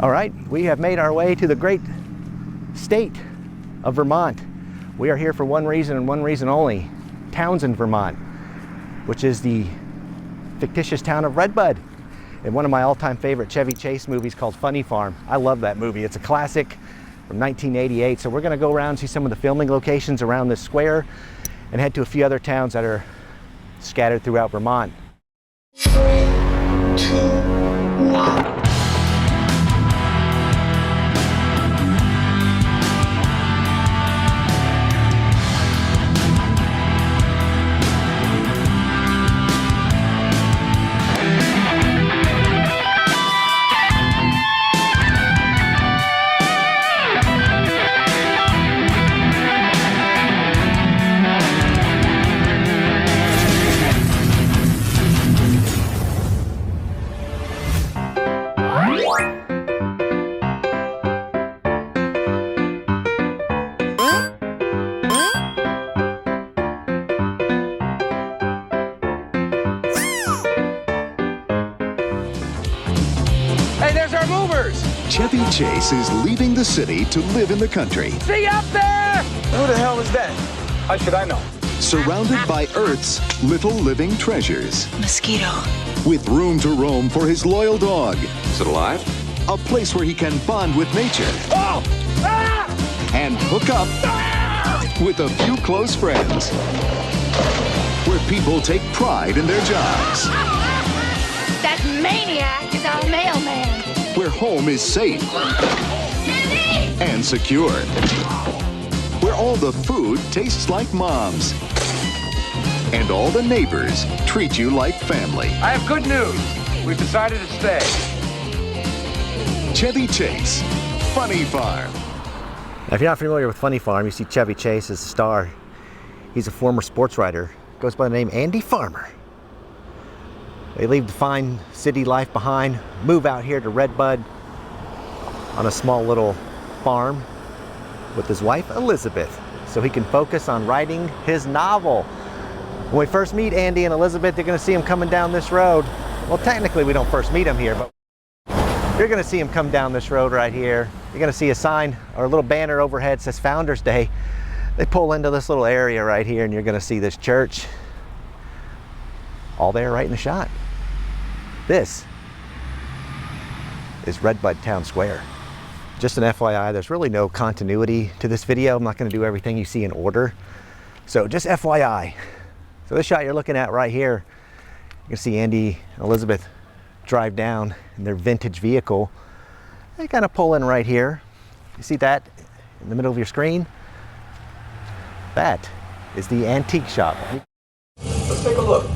All right, we have made our way to the great state of Vermont. We are here for one reason and one reason only, Townsend, Vermont, which is the fictitious town of Redbud, in one of my all-time favorite Chevy Chase movies called Funny Farm. I love that movie. It's a classic from 1988. So we're gonna go around and see some of the filming locations around this square and head to a few other towns that are scattered throughout Vermont. 3, 2, 1. Chevy Chase is leaving the city to live in the country. See you up there! Who the hell is that? How should I know? Surrounded by Earth's little living treasures. Mosquito. With room to roam for his loyal dog. Is it alive? A place where he can bond with nature. Oh! Ah! And hook up with a few close friends. Where people take pride in their jobs. That maniac is our mailman. Where home is safe and secure. Where all the food tastes like mom's. And all the neighbors treat you like family. I have good news. We've decided to stay. Chevy Chase, Funny Farm. Now, if you're not familiar with Funny Farm, you see Chevy Chase as the star. He's a former sports writer. Goes by the name Andy Farmer. They leave the fine city life behind, move out here to Redbud on a small little farm with his wife, Elizabeth, so he can focus on writing his novel. When we first meet Andy and Elizabeth, you're going to see him coming down this road. Well, technically, we don't first meet him here, but you're going to see him come down this road right here. You're going to see a sign or a little banner overhead that says Founders Day. They pull into this little area right here, and you're going to see this church all there right in the shot. This is Redbud Town Square. Just an FYI, there's really no continuity to this video. I'm not going to do everything you see in order. So just FYI. So this shot you're looking at right here, you can see Andy and Elizabeth drive down in their vintage vehicle. They kind of pull in right here. You see that in the middle of your screen? That is the antique shop. Let's take a look.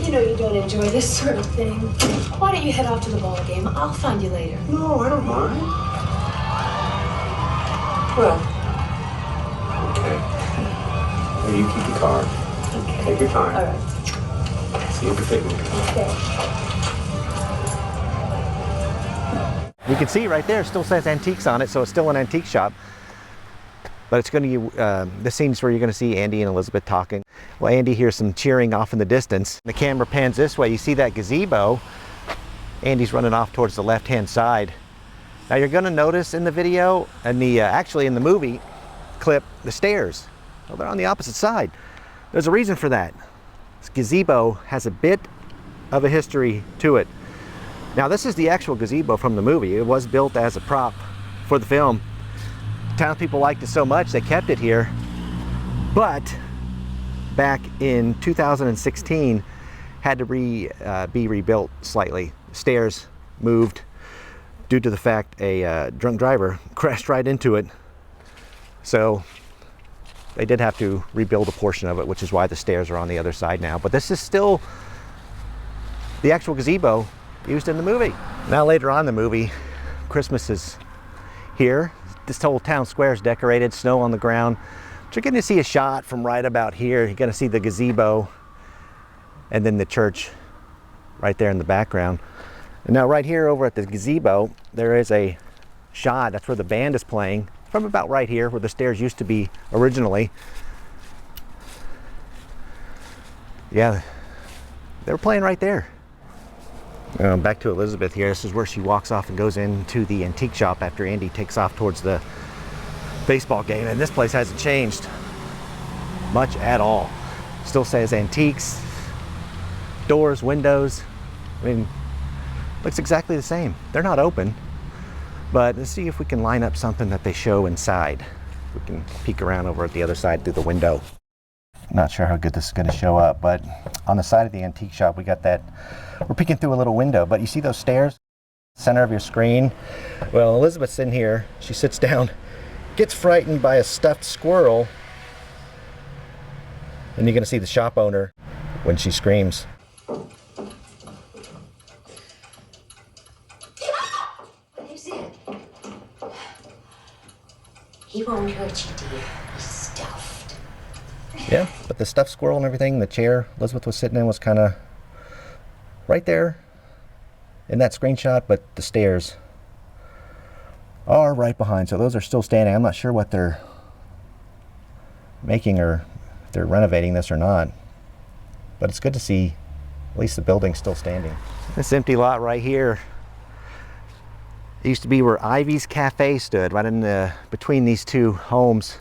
You know you don't enjoy this sort of thing. Why don't you head off to the ball game? I'll find you later. No, I don't mind. Well, okay. Here, you keep the car. Okay. Take your time. All right. See if you take me. Okay. You can see right there, it still says antiques on it, so it's still an antique shop. But it's going to, the scenes where you're going to see Andy and Elizabeth talking. Well, Andy hears some cheering off in the distance. The camera pans this way. You see that gazebo. Andy's running off towards the left-hand side. Now you're going to notice in the video, and actually in the movie clip, the stairs. Well, they're on the opposite side. There's a reason for that. This gazebo has a bit of a history to it. Now this is the actual gazebo from the movie. It was built as a prop for the film. Townspeople liked it so much they kept it here, but back in 2016 had to be rebuilt slightly. Stairs moved due to the fact a drunk driver crashed right into it, so they did have to rebuild a portion of it, which is why the stairs are on the other side now. But this is still the actual gazebo used in the movie. Now later on in the movie, Christmas is here. This whole town square is decorated, snow on the ground. But you're going to see a shot from right about here. You're going to see the gazebo and then the church right there in the background. And now right here over at the gazebo, there is a shot. That's where the band is playing, from about right here where the stairs used to be originally. Yeah, they were playing right there. Back to Elizabeth here. This is where she walks off and goes into the antique shop after Andy takes off towards the baseball game. And this place hasn't changed much at all. Still says antiques, doors, windows. I mean, looks exactly the same. They're not open, but let's see if we can line up something that they show inside. We can peek around over at the other side through the window. Not sure how good this is going to show up, but on the side of the antique shop, we got that. We're peeking through a little window, but you see those stairs? Center of your screen? Well, Elizabeth's in here. She sits down, gets frightened by a stuffed squirrel, and you're going to see the shop owner when she screams. What is it? He won't hurt you, dear. He's stuffed. Yeah, but the stuffed squirrel and everything, the chair Elizabeth was sitting in was kind of right there in that screenshot, but the stairs are right behind. So those are still standing. I'm not sure what they're making or if they're renovating this or not, but it's good to see at least the building's still standing. This empty lot right here, it used to be where Ivy's Cafe stood, right in the between these two homes.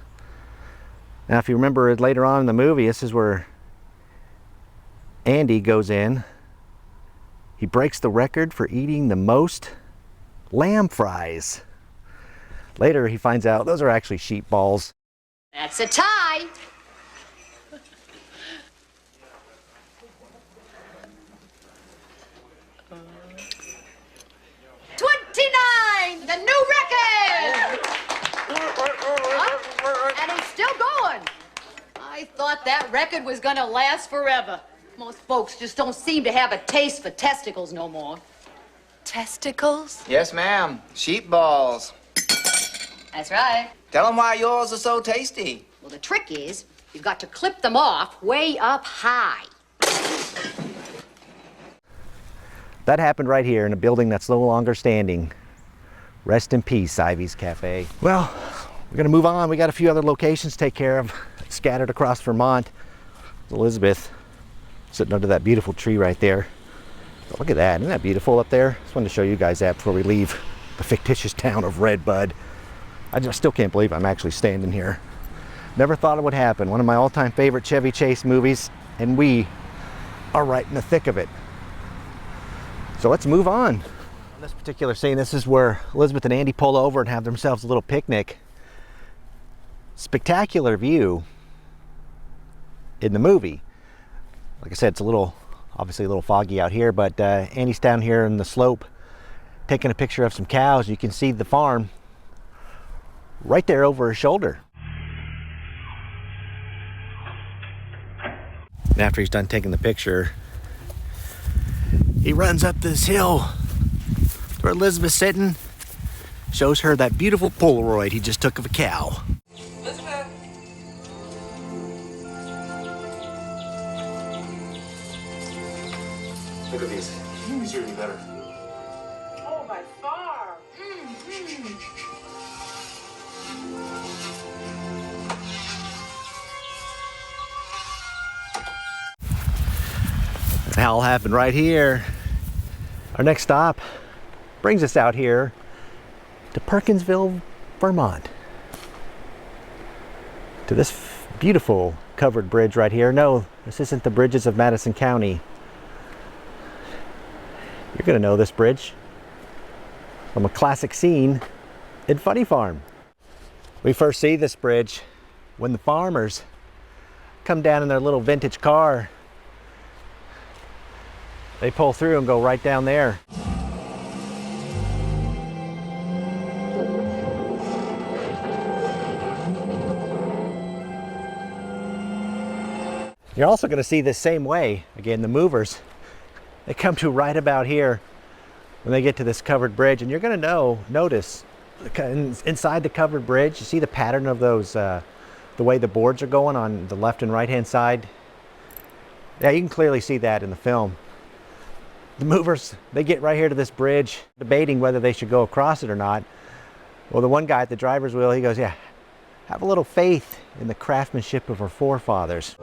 Now, if you remember later on in the movie, this is where Andy goes in. He breaks the record for eating the most lamb fries. Later, he finds out those are actually sheep balls. That's a tie. 29, the new record! And it's still going. I thought that record was gonna last forever. Most folks just don't seem to have a taste for testicles no more. Testicles? Yes, ma'am. Sheep balls. That's right. Tell them why yours are so tasty. Well, the trick is, you've got to clip them off way up high. That happened right here in a building that's no longer standing. Rest in peace, Ivy's Cafe. Well, we're gonna move on. We got a few other locations to take care of, scattered across Vermont. Elizabeth sitting under that beautiful tree right there. Oh, look at that, isn't that beautiful up there? Just wanted to show you guys that before we leave the fictitious town of Redbud. I just still can't believe I'm actually standing here. Never thought it would happen. One of my all-time favorite Chevy Chase movies, and we are right in the thick of it. So let's move on. On this particular scene, this is where Elizabeth and Andy pull over and have themselves a little picnic. Spectacular view in the movie. Like I said, it's obviously a little foggy out here, but Andy's down here in the slope taking a picture of some cows. You can see the farm right there over his shoulder. And after he's done taking the picture, he runs up this hill where Elizabeth's sitting, shows her that beautiful Polaroid he just took of a cow. Elizabeth. Look at these. These are even better. Oh, by far. That all happened right here. Our next stop brings us out here to Perkinsville, Vermont. To this beautiful covered bridge right here. No, this isn't the bridges of Madison County. You're gonna know this bridge from a classic scene in Funny Farm. We first see this bridge when the farmers come down in their little vintage car. They pull through and go right down there. You're also going to see this same way. Again, the movers, they come to right about here when they get to this covered bridge. And you're going to notice inside the covered bridge, you see the pattern of those, the way the boards are going on the left and right hand side. Yeah, you can clearly see that in the film. The movers, they get right here to this bridge, debating whether they should go across it or not. Well, the one guy at the driver's wheel, he goes, yeah, have a little faith in the craftsmanship of our forefathers.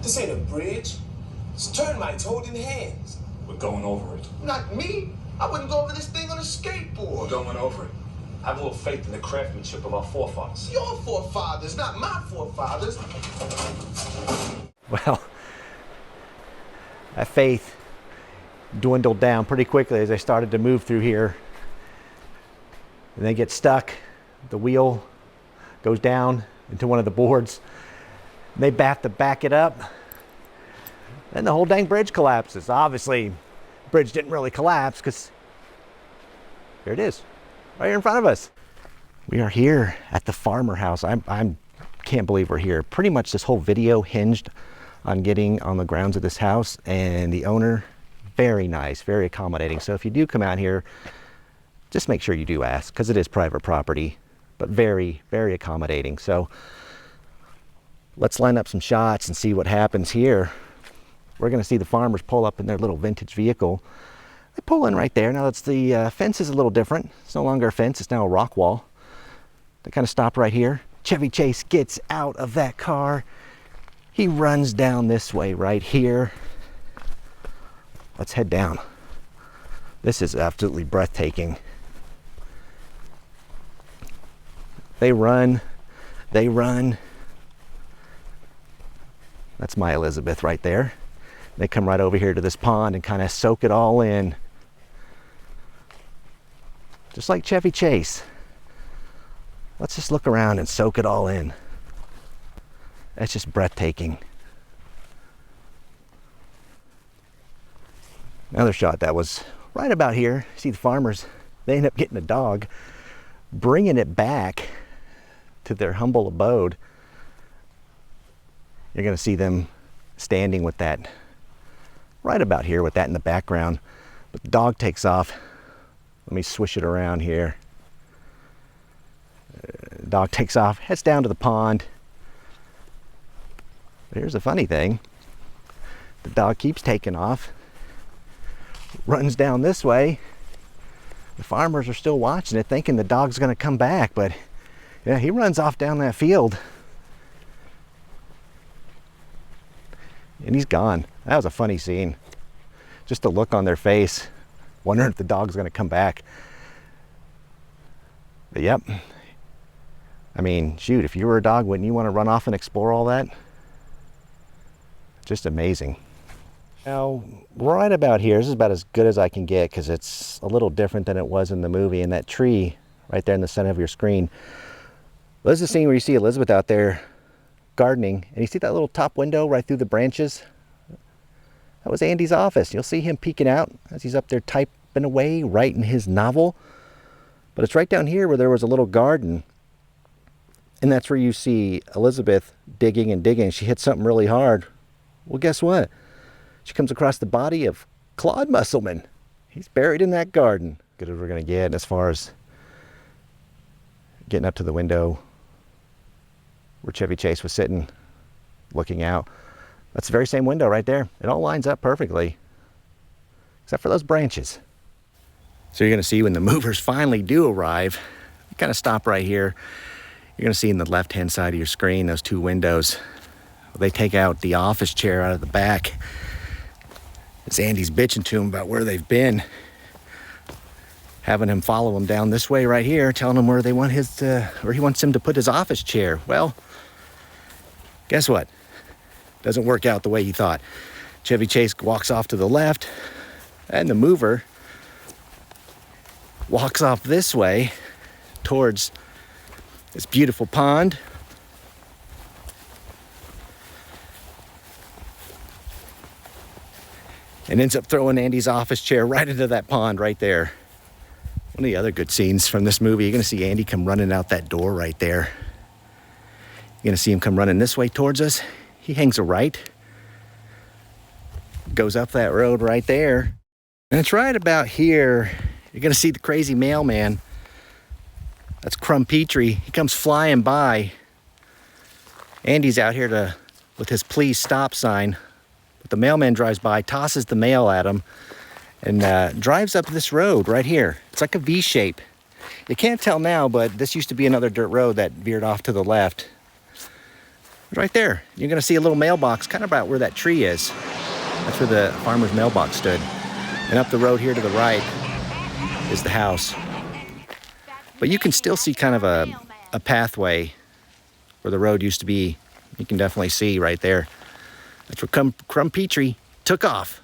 This ain't a bridge. It's termites holding hands. We're going over it. Not me. I wouldn't go over this thing on a skateboard. We're going over it. Have a little faith in the craftsmanship of our forefathers. Your forefathers, not my forefathers. Well, that faith dwindled down pretty quickly as they started to move through here. And they get stuck. The wheel goes down into one of the boards. They have to back it up. Then the whole dang bridge collapses. Obviously, the bridge didn't really collapse because here it is, right here in front of us. We are here at the farmer house. I can't believe we're here. Pretty much this whole video hinged on getting on the grounds of this house, and the owner, very nice, very accommodating. So if you do come out here, just make sure you do ask, because it is private property, but very, very accommodating. So let's line up some shots and see what happens here. We're going to see the farmers pull up in their little vintage vehicle. They pull in right there. Now the fence is a little different. It's no longer a fence, it's now a rock wall. They kind of stop right here. Chevy Chase gets out of that car. He runs down this way right here. Let's head down. This is absolutely breathtaking. They run, they run. That's my Elizabeth right there. They come right over here to this pond and kind of soak it all in. Just like Chevy Chase. Let's just look around and soak it all in. That's just breathtaking. Another shot that was right about here. See the farmers, they end up getting a dog, bringing it back to their humble abode. You're going to see them standing with that right about here with that in the background. But the dog takes off. Let me swish it around here. Dog takes off, heads down to the pond. But here's the funny thing. The dog keeps taking off, runs down this way. The farmers are still watching it, thinking the dog's going to come back, but yeah, he runs off down that field. And he's gone. That was a funny scene. Just the look on their face, wondering if the dog's going to come back. But yep. I mean, shoot, if you were a dog, wouldn't you want to run off and explore all that? Just amazing. Now, right about here, this is about as good as I can get because it's a little different than it was in the movie. And that tree right there in the center of your screen. Well, this is the scene where you see Elizabeth out there gardening, and you see that little top window right through the branches? That was Andy's office. You'll see him peeking out as he's up there typing away, writing his novel. But it's right down here where there was a little garden. And that's where you see Elizabeth digging and digging. She hits something really hard. Well, guess what? She comes across the body of Claude Musselman. He's buried in that garden. Good as we're going to get as far as getting up to the window where Chevy Chase was sitting, looking out. That's the very same window right there. It all lines up perfectly, except for those branches. So you're going to see when the movers finally do arrive, you kind of stop right here. You're going to see in the left-hand side of your screen, those two windows. They take out the office chair out of the back. As Andy's bitching to him about where they've been, having him follow him down this way right here, telling him where they want where he wants him to put his office chair. Well, guess what? Doesn't work out the way he thought. Chevy Chase walks off to the left, and the mover walks off this way towards this beautiful pond. And ends up throwing Andy's office chair right into that pond right there. One of the other good scenes from this movie, you're going to see Andy come running out that door right there. You're going to see him come running this way towards us. He hangs a right, goes up that road right there. And it's right about here. You're going to see the crazy mailman. That's Crumb Petrie. He comes flying by. Andy's out here to with his please stop sign. But the mailman drives by, tosses the mail at him, and drives up this road right here. It's like a V shape. You can't tell now, but this used to be another dirt road that veered off to the left. Right there, you're gonna see a little mailbox kind of about where that tree is. That's where the farmer's mailbox stood. And up the road here to the right is the house. But you can still see kind of a pathway where the road used to be. You can definitely see right there. That's where Crumb Petrie took off,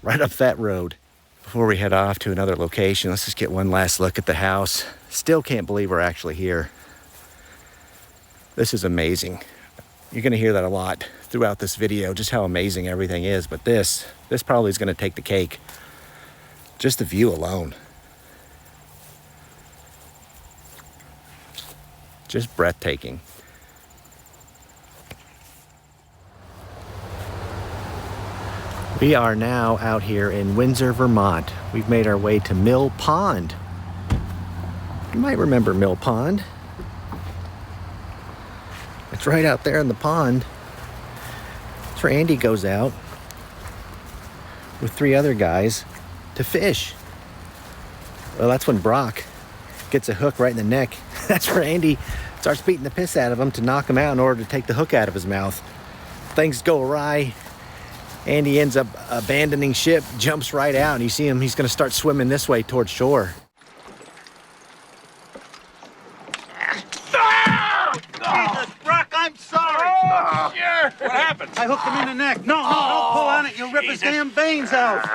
right up that road. Before we head off to another location, let's just get one last look at the house. Still can't believe we're actually here. This is amazing. You're gonna hear that a lot throughout this video, just how amazing everything is, but this probably is gonna take the cake. Just the view alone. Just breathtaking. We are now out here in Windsor, Vermont. We've made our way to Mill Pond. You might remember Mill Pond. It's right out there in the pond. That's where Andy goes out with 3 other guys to fish. Well, that's when Brock gets a hook right in the neck. That's where Andy starts beating the piss out of him to knock him out in order to take the hook out of his mouth. Things go awry. Andy ends up abandoning ship, jumps right out, and you see him, he's gonna start swimming this way towards shore. Jesus, Brock, I'm sorry. Sure. What happened? I hooked him in the neck. No, don't pull on it. You'll rip his damn veins out.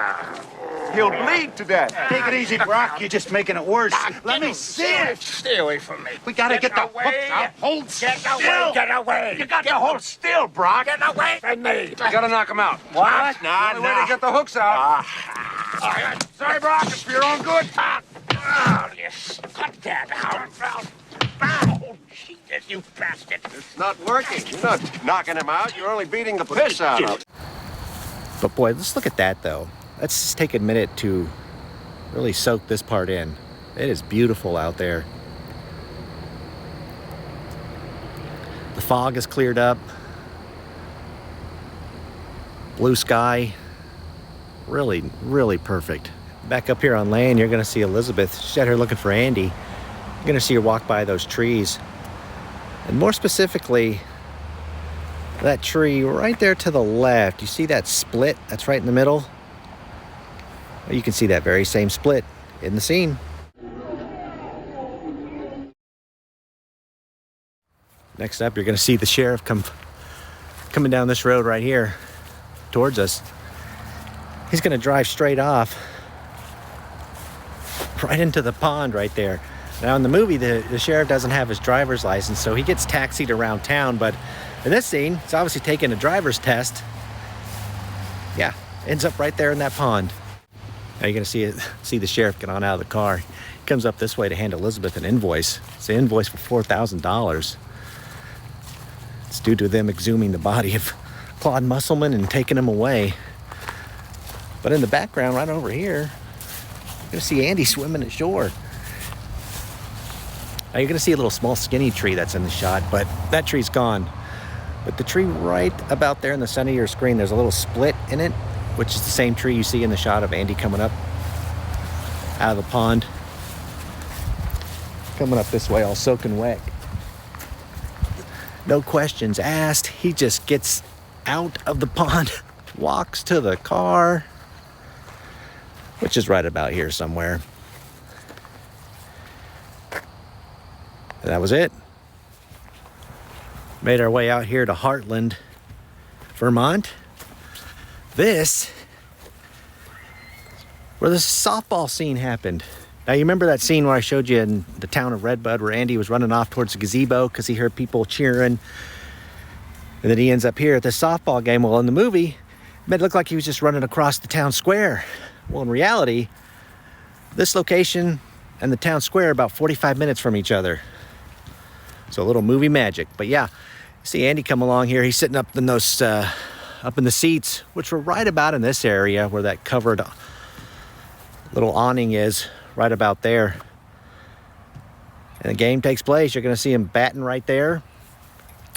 He'll bleed to death. Take it easy, Brock. You're just making it worse. Let me see it. Stay away from me. We gotta get the hooks out. Hold Get still. away. Get away. You got to hold still, Brock. Get away from me. You gotta knock him out. What? Nah, the way to get the hooks out. Sorry, Brock. It's for your own good. Oh, you cut that out. Oh, Jesus, you bastard. It's not working. You're not knocking him out. You're only beating the piss out of him. But boy, let's look at that though. Let's just take a minute to really soak this part in. It is beautiful out there. The fog is cleared up. Blue sky. Really, really perfect. Back up here on land, you're gonna see Elizabeth. She's out here looking for Andy. You're gonna see her walk by those trees. And more specifically, that tree right there to the left. You see that split that's right in the middle? Well, you can see that very same split in the scene. Next up, you're gonna see the sheriff coming down this road right here towards us. He's gonna drive straight off right into the pond right there. Now in the movie, the sheriff doesn't have his driver's license, so he gets taxied around town, but in this scene, he's obviously taking a driver's test. Yeah, ends up right there in that pond. Now you're gonna see the sheriff get on out of the car. He comes up this way to hand Elizabeth an invoice. It's an invoice for $4,000. It's due to them exhuming the body of Claude Musselman and taking him away. But in the background, right over here, you're gonna see Andy swimming ashore. Now you're gonna see a little small skinny tree that's in the shot, but that tree's gone. But the tree right about there in the center of your screen, there's a little split in it, which is the same tree you see in the shot of Andy coming up out of the pond. Coming up this way all soaking wet. No questions asked. He just gets out of the pond, walks to the car, which is right about here somewhere. And that was it. Made our way out here to Heartland, Vermont. This, where the softball scene happened. Now you remember that scene where I showed you in the town of Redbud where Andy was running off towards the gazebo because he heard people cheering. And then he ends up here at the softball game. Well, in the movie, it made it look like he was just running across the town square. Well, in reality, this location and the town square are about 45 minutes from each other. So a little movie magic. But yeah, see Andy come along here. He's sitting up in those, up in the seats, which were right about in this area where that covered little awning is, right about there. And the game takes place. You're going to see him batting right there.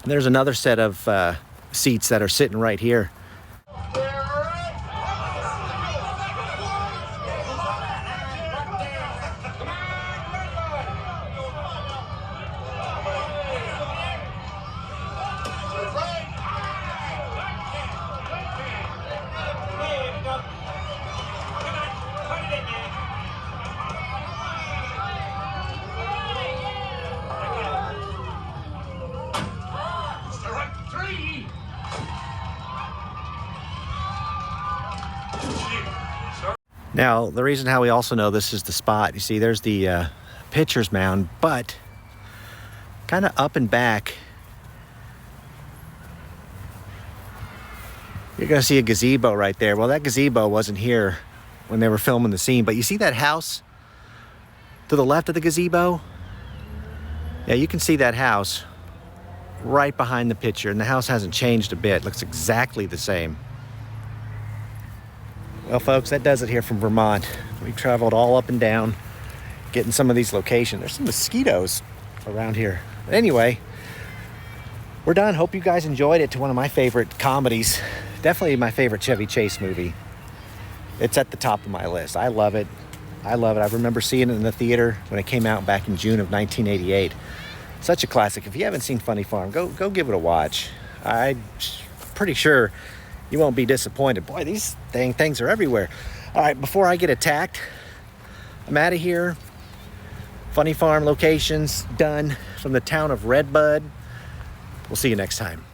And there's another set of seats that are sitting right here. Now, the reason how we also know this is the spot, you see there's the pitcher's mound, but kind of up and back, you're gonna see a gazebo right there. Well, that gazebo wasn't here when they were filming the scene, but you see that house to the left of the gazebo? Yeah, you can see that house right behind the pitcher, and the house hasn't changed a bit. Looks exactly the same. Well, folks, that does it here from Vermont. We traveled all up and down, getting some of these locations. There's some mosquitoes around here. But anyway, we're done. Hope you guys enjoyed it. To one of my favorite comedies. Definitely my favorite Chevy Chase movie. It's at the top of my list. I love it. I love it. I remember seeing it in the theater when it came out back in June of 1988. Such a classic. If you haven't seen Funny Farm, go give it a watch. I'm pretty sure you won't be disappointed. Boy, these things are everywhere. All right, before I get attacked, I'm out of here. Funny Farm locations done from the town of Redbud. We'll see you next time.